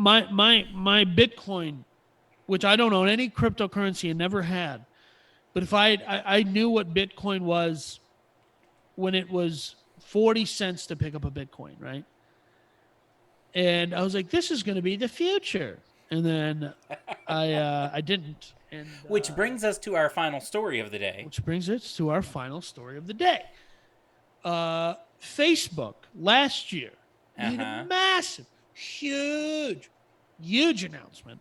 my Bitcoin, which I don't own any cryptocurrency and never had, but if I knew what Bitcoin was when it was 40 cents to pick up a Bitcoin, right? And I was like, this is going to be the future. And then I didn't. And Which brings us to our final story of the day. which brings us to our final story of the day. Facebook last year made a massive, huge announcement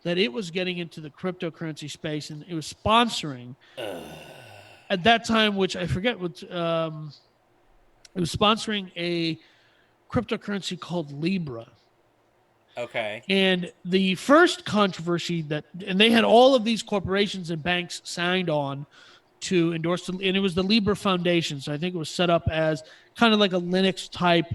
that it was getting into the cryptocurrency space, and it was sponsoring at that time, which I forget what it was sponsoring a cryptocurrency called Libra. Okay. And the first controversy and they had all of these corporations and banks signed on to endorse and it was the Libra Foundation. So I think it was set up as kind of like a Linux type,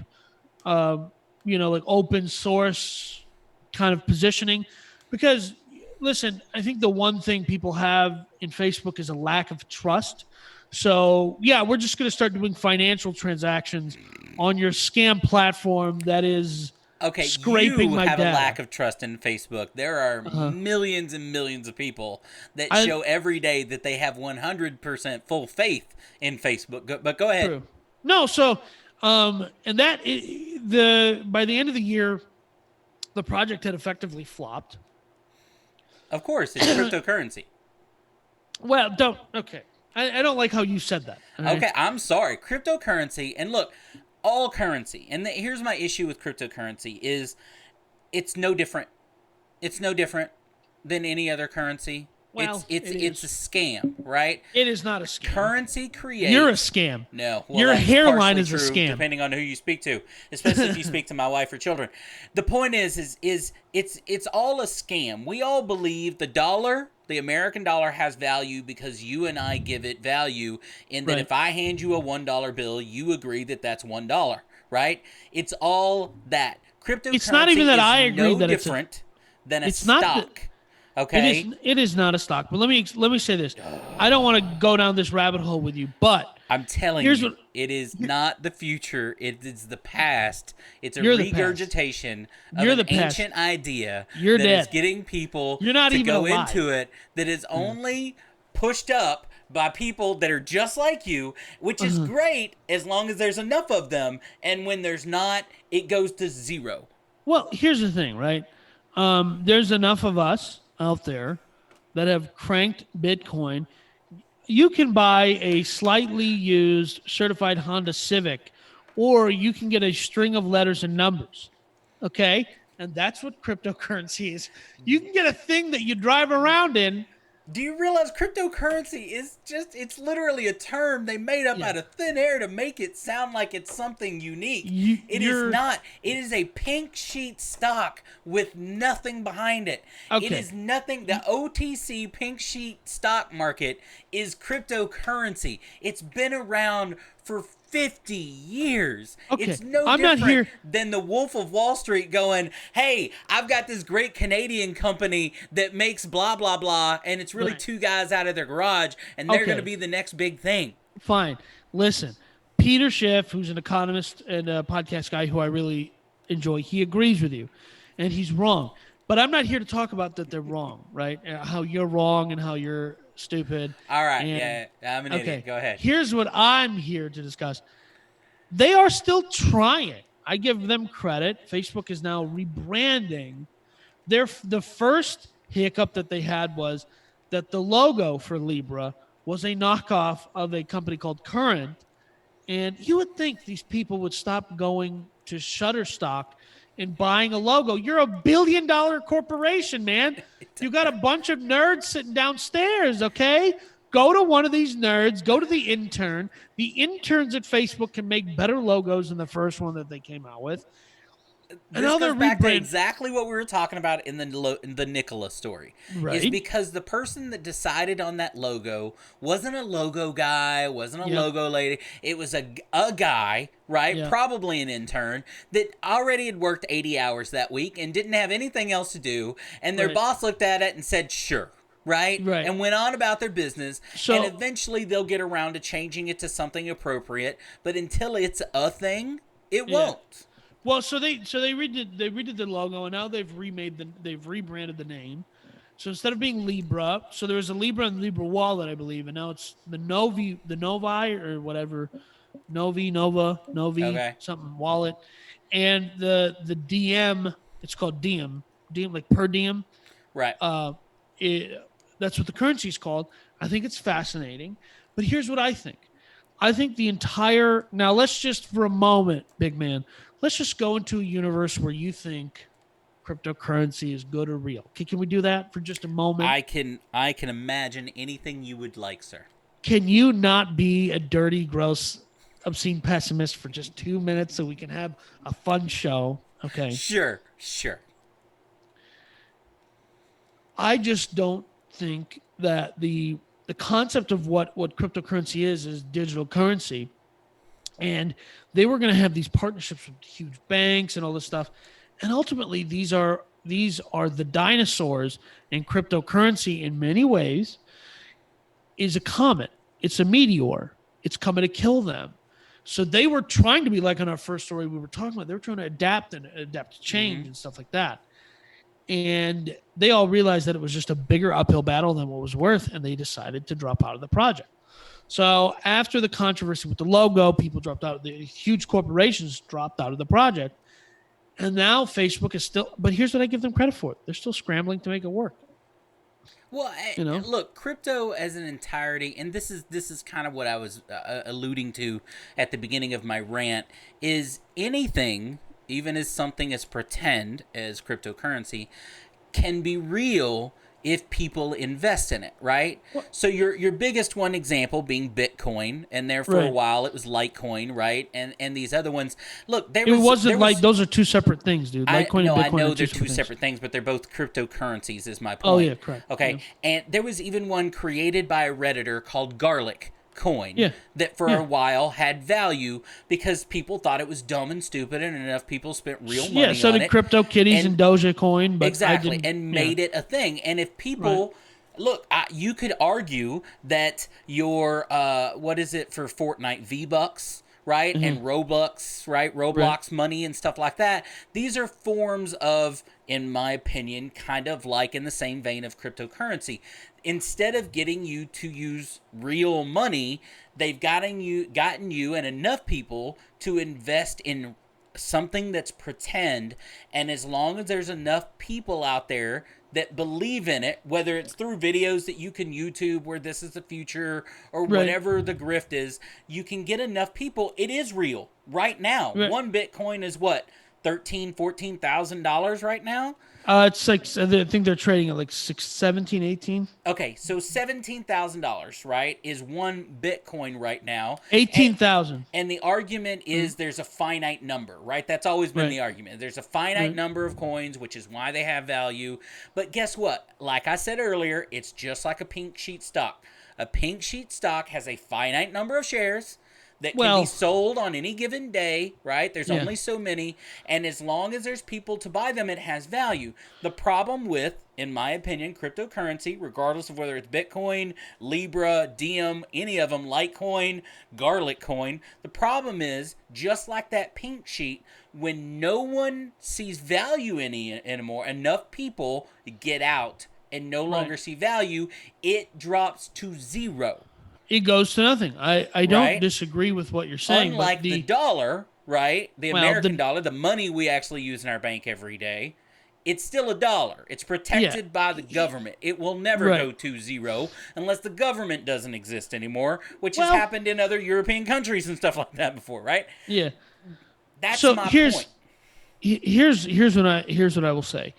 like open source kind of positioning. Because listen, I think the one thing people have in Facebook is a lack of trust. So yeah, we're just going to start doing financial transactions on your scam platform that is scraping you my have data. a lack of trust in Facebook. There are millions and millions of people that show every day that they have 100% full faith in Facebook. But go ahead. True. No, so and that by the end of the year, the project had effectively flopped. Of course, it's cryptocurrency. Well, I don't like how you said that. Right? Okay, I'm sorry. Cryptocurrency, and look, all currency, and here's my issue with cryptocurrency is it's no different. It's no different than any other currency. Well, it's a scam, right? It is not a scam. Currency creates... You're a scam. No. Well, your hairline is true, a scam. Depending on who you speak to, especially if you speak to my wife or children. The point is it's all a scam. We all believe the dollar, the American dollar, has value because you and I give it value, and that if I hand you a $1 bill, you agree that that's $1, right? It's all that. Cryptocurrency it's not even that I agree that it's different than a it's stock. Not okay? It is not a stock. But let me say this. I don't want to go down this rabbit hole with you, but I'm telling you, it is not the future. It is the past. It's a regurgitation of an ancient idea that is getting people to go into it, that is only pushed up by people that are just like you, which is great as long as there's enough of them. And when there's not, it goes to zero. Well, here's the thing, right? There's enough of us out there that have cranked Bitcoin. You can buy a slightly used certified Honda Civic, or you can get a string of letters and numbers. Okay? And that's what cryptocurrency is. You can get a thing that you drive around in. Do you realize cryptocurrency is it's literally a term they made up out of thin air to make it sound like it's something unique. It is not. It is a pink sheet stock with nothing behind it. Okay. It is nothing. The OTC pink sheet stock market is cryptocurrency. It's been around for 50 years. Okay. It's no different than the Wolf of Wall Street going, hey, I've got this great Canadian company that makes blah, blah, blah, and it's really two guys out of their garage, and they're going to be the next big thing. Fine. Listen, Peter Schiff, who's an economist and a podcast guy who I really enjoy, he agrees with you, and he's wrong. But I'm not here to talk about that they're wrong, right? How you're wrong and how you're stupid. All right, I'm an idiot. Go ahead. Here's what I'm here to discuss. They are still trying. I give them credit. Facebook is now rebranding. The first hiccup that they had was that the logo for Libra was a knockoff of a company called Current. And you would think these people would stop going to Shutterstock and buying a logo. You're $1 billion corporation, man. You got a bunch of nerds sitting downstairs, okay? Go to one of these nerds. Go to the intern. The interns at Facebook can make better logos than the first one that they came out with. This goes back to exactly what we were talking about in the Nicola story. Right. Is because the person that decided on that logo wasn't a logo guy, wasn't a logo lady. It was a guy, right? Yeah. Probably an intern that already had worked 80 hours that week and didn't have anything else to do. And their boss looked at it and said, sure. Right? And went on about their business. And eventually they'll get around to changing it to something appropriate. But until it's a thing, it won't. Well, so they redid the logo, and now they've rebranded the name. So instead of being Libra, so there was a Libra and Libra wallet, I believe, and now it's the Novi or whatever, Novi Okay. something wallet, and the DM. It's called DM like per diem. Right. Uh, it, that's what the currency is called. I think it's fascinating, but here's what I think. I think the entire now. Let's just for a moment, big man. Let's just go into a universe where you think cryptocurrency is good or real. Can we do that for just a moment? I can imagine anything you would like, sir. Can you not be a dirty, gross, obscene pessimist for just 2 minutes so we can have a fun show? Okay. Sure, sure. I just don't think that the concept of what cryptocurrency is digital currency. And they were going to have these partnerships with huge banks and all this stuff. And ultimately, these are the dinosaurs, and cryptocurrency in many ways is a comet. It's a meteor. It's coming to kill them. So they were trying to be like on our first story we were talking about. They were trying to adapt to change and stuff like that. And they all realized that it was just a bigger uphill battle than what was worth, and they decided to drop out of the project. So after the controversy with the logo, people dropped out. The huge corporations dropped out of the project. And now Facebook is still, but here's what I give them credit for. They're still scrambling to make it work. Well, look, crypto as an entirety, and this is kind of what I was alluding to at the beginning of my rant, is anything, even as something as pretend as cryptocurrency, can be real if people invest in it, right? So your biggest one example being Bitcoin, and there for a while it was Litecoin, right? And these other ones. Look, those are two separate things, dude. Litecoin and Bitcoin. I know they're two separate things, but they're both cryptocurrencies. Is my point? Oh yeah, correct. Okay, yeah. And there was even one created by a Redditor called Garlic Coin that for a while had value because people thought it was dumb and stupid, and enough people spent real money on it. Yeah, so did CryptoKitties and Dogecoin, but exactly, and made it a thing. And if people look, you could argue that your what is it for Fortnite, V-Bucks, right, and Robux, right, Roblox money and stuff like that. These are forms of, in my opinion, kind of like in the same vein of cryptocurrency. Instead of getting you to use real money, they've gotten you and enough people to invest in something that's pretend. And as long as there's enough people out there that believe in it, whether it's through videos that you can YouTube where this is the future or whatever the grift is, you can get enough people. It is real right now. One Bitcoin is what? $14,000 right now. It's like I think they're trading at like 17, 18. Okay, so $17,000, right, is one Bitcoin right now. 18,000. And the argument is there's a finite number, right? That's always been the argument. There's a finite number of coins, which is why they have value. But guess what? Like I said earlier, it's just like a pink sheet stock. A pink sheet stock has a finite number of shares that can be sold on any given day, right? There's only so many, and as long as there's people to buy them, it has value. The problem with, in my opinion, cryptocurrency, regardless of whether it's Bitcoin, Libra, Diem, any of them, Litecoin, Garlic Coin, the problem is, just like that pink sheet, when no one sees value anymore, enough people get out and no longer see value, it drops to zero. It goes to nothing. I don't disagree with what you're saying. Unlike the dollar, right? The American dollar, the money we actually use in our bank every day, it's still a dollar. It's protected by the government. It will never go to zero unless the government doesn't exist anymore, which has happened in other European countries and stuff like that before, right? Yeah. That's my point. Here's what I will say.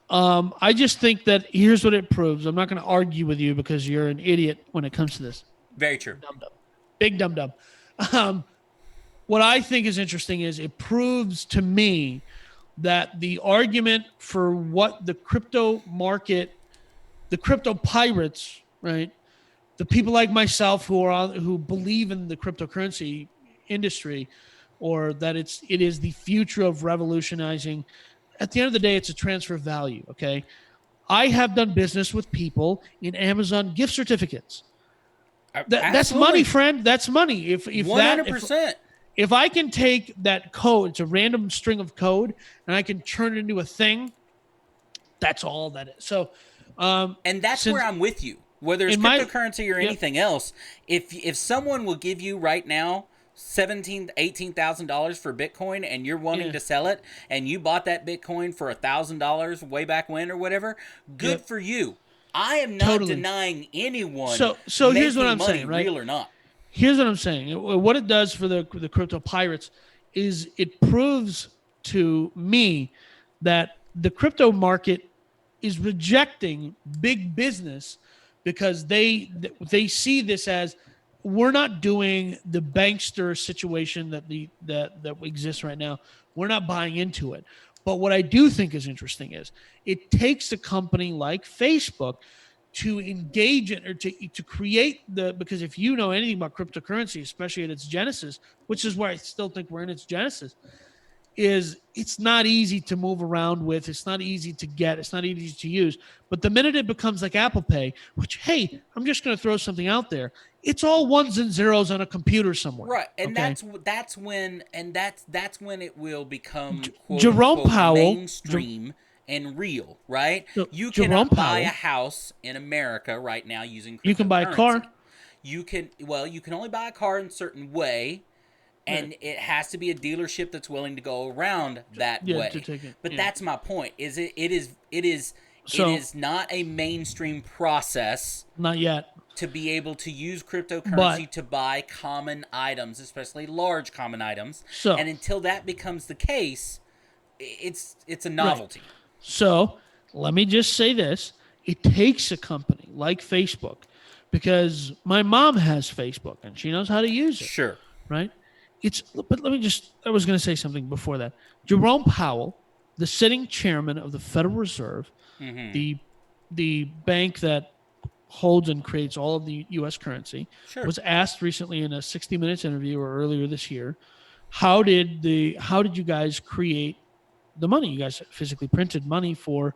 I just think that here's what it proves. I'm not going to argue with you because you're an idiot when it comes to this. Very true. Dum-dum. Big dum-dum. What I think is interesting is it proves to me that the argument for what the crypto market, the crypto pirates, right, the people like myself who believe in the cryptocurrency industry, or that it is the future of revolutionizing. At the end of the day, it's a transfer of value. Okay, I have done business with people in Amazon gift certificates. That's money, friend. That's money. If 100%. if I can take that code, it's a random string of code, and I can turn it into a thing, that's all that is. So, and that's where I'm with you. Whether it's cryptocurrency or anything else, if someone will give you right now $18,000 for Bitcoin and you're wanting to sell it, and you bought that Bitcoin for $1,000 way back when or whatever, good for you. I am not denying anyone. So here's what I'm saying, right? Real or not. Here's what I'm saying. What it does for the crypto pirates is it proves to me that the crypto market is rejecting big business because they see this as, we're not doing the bankster situation that exists right now. We're not buying into it. But what I do think is interesting is it takes a company like Facebook to engage in, or to create because if you know anything about cryptocurrency, especially at its genesis, which is where I still think we're in its genesis, is it's not easy to move around with. It's not easy to get. It's not easy to use. But the minute it becomes like Apple Pay, which, hey, I'm just going to throw something out there. It's all ones and zeros on a computer somewhere. Right. And that's when it will become quote, Jerome unquote, Powell mainstream and real, right? You cannot buy a house in America right now using cryptocurrency. You can buy a car. You can only buy a car in a certain way. And it has to be a dealership that's willing to go around that way. But that's my point. It is not a mainstream process. Not yet. To be able to use cryptocurrency to buy common items, especially large common items. And until that becomes the case, it's a novelty. Right. So let me just say this. It takes a company like Facebook, because my mom has Facebook and she knows how to use it. Sure. Right? But I was going to say something before that. Jerome Powell, the sitting chairman of the Federal Reserve, the bank that holds and creates all of the U.S. currency, was asked recently in a 60 Minutes interview or earlier this year, how did you guys create the money? You guys physically printed money for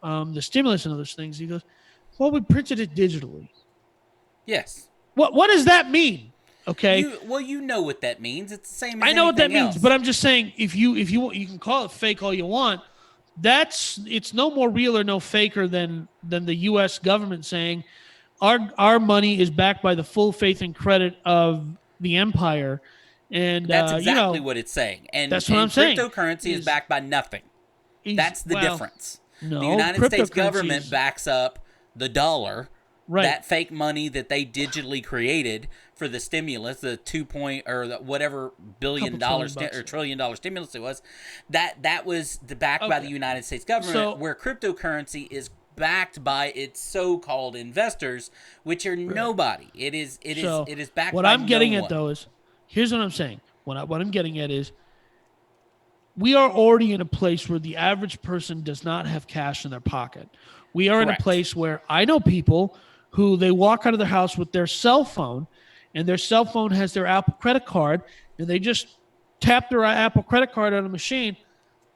the stimulus and other things. He goes, well, we printed it digitally. Yes. What does that mean? Okay. You know what that means. It's the same as I know what that else. means, but I'm just saying, if you can call it fake all you want, it's no more real or no faker than the U.S. government saying our money is backed by the full faith and credit of the empire, and that's exactly what it's saying. And that's what I'm saying. Cryptocurrency is backed by nothing. That's the difference. No, the United States government backs up the dollar. Right. That fake money that they digitally created for the stimulus, the whatever $1 billion or $1 trillion stimulus it was, that was backed by the United States government, where cryptocurrency is backed by its so-called investors, which are nobody. It is backed what by I'm getting no at one. though is, here's what I'm saying. What I'm getting at is, we are already in a place where the average person does not have cash in their pocket. We are in a place where I know people who they walk out of their house with their cell phone, and their cell phone has their Apple credit card, and they just tap their Apple credit card on a machine.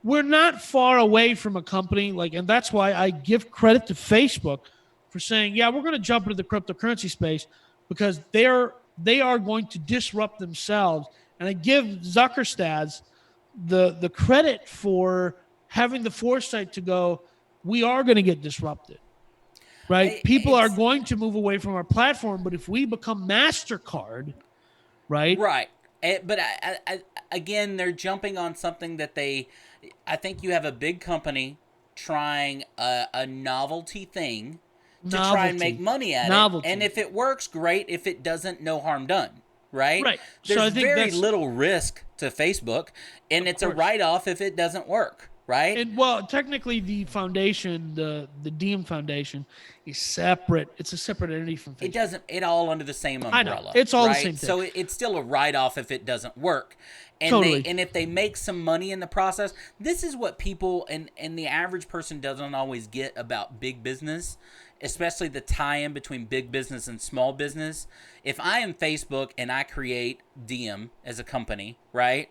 We're not far away from a company and that's why I give credit to Facebook for saying, yeah, we're going to jump into the cryptocurrency space, because they are going to disrupt themselves. And I give Zuckerstads the credit for having the foresight to go, we are going to get disrupted. Right? People are going to move away from our platform, but if we become MasterCard, right? Right. But again, they're jumping on something that I think you have a big company trying a novelty thing to try and make money at it. And if it works, great. If it doesn't, no harm done. Right? Right. There's so I think very little risk to Facebook, and it's a write-off if it doesn't work. Right? And technically, the foundation, the Diem Foundation, is separate. It's a separate entity from Facebook. It all under the same umbrella. I know. It's all the same thing. So it's still a write-off if it doesn't work. And totally. And if they make some money in the process, this is what people and the average person doesn't always get about big business, especially the tie-in between big business and small business. If I am Facebook and I create Diem as a company, right?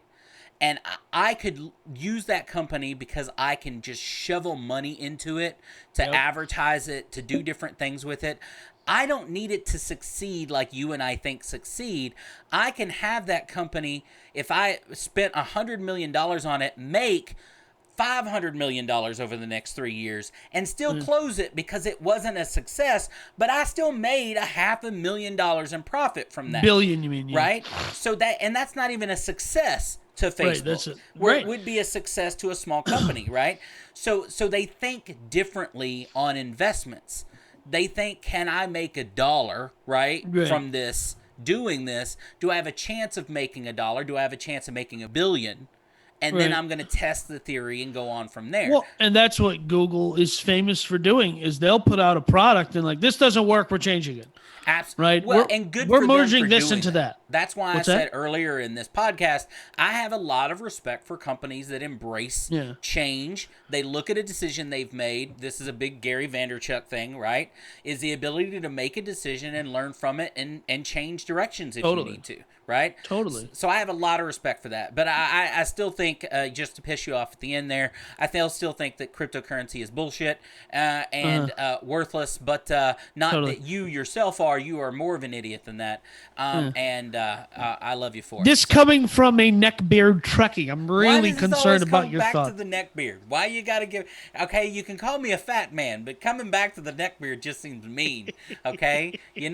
and I could use that company because I can just shovel money into it to advertise it, to do different things with it. I don't need it to succeed like you and I think succeed. I can have that company, if I spent $100 million on it, make $500 million over the next 3 years and still close it because it wasn't a success, but I still made $500,000 in profit from that. Billion, you mean? Yeah. Right? So that's not even a success to Facebook. Right, where it would be a success to a small company, right? So they think differently on investments. They think, can I make $1, right, from this, doing this? Do I have a chance of making $1? Do I have a chance of making $1 billion? And then I'm going to test the theory and go on from there. Well, and that's what Google is famous for doing, is they'll put out a product and like, this doesn't work, we're changing it. Absolutely. Right? Well, we're merging this into that. That's why I said earlier in this podcast, I have a lot of respect for companies that embrace change. They look at a decision they've made. This is a big Gary Vaynerchuk thing, right? Is the ability to make a decision and learn from it and change directions if you need to, right? Totally. So I have a lot of respect for that. But I still think, just to piss you off at the end there, I still think that cryptocurrency is bullshit and worthless, but not that you yourself are. You are more of an idiot than that. And I love you for it. This coming from a neckbeard Trekkie. I'm really concerned about your thought. Back to the neckbeard. Why you got to give... Okay, you can call me a fat man, but coming back to the neckbeard just seems mean. Okay? You know...